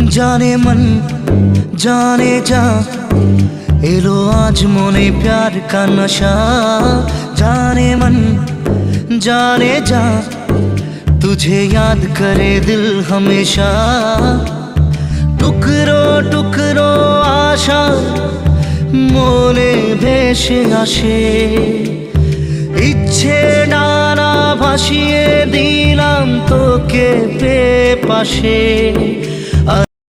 जाने मन जाने जा, एलो आज मोने प्यार का नशा। जाने मन जाने जा, तुझे याद करे दिल हमेशा। टुकरो टुकरो आशा मोने भेसे आसे, इच्छे डाना भासिए दिलाम तोके पे पाशे।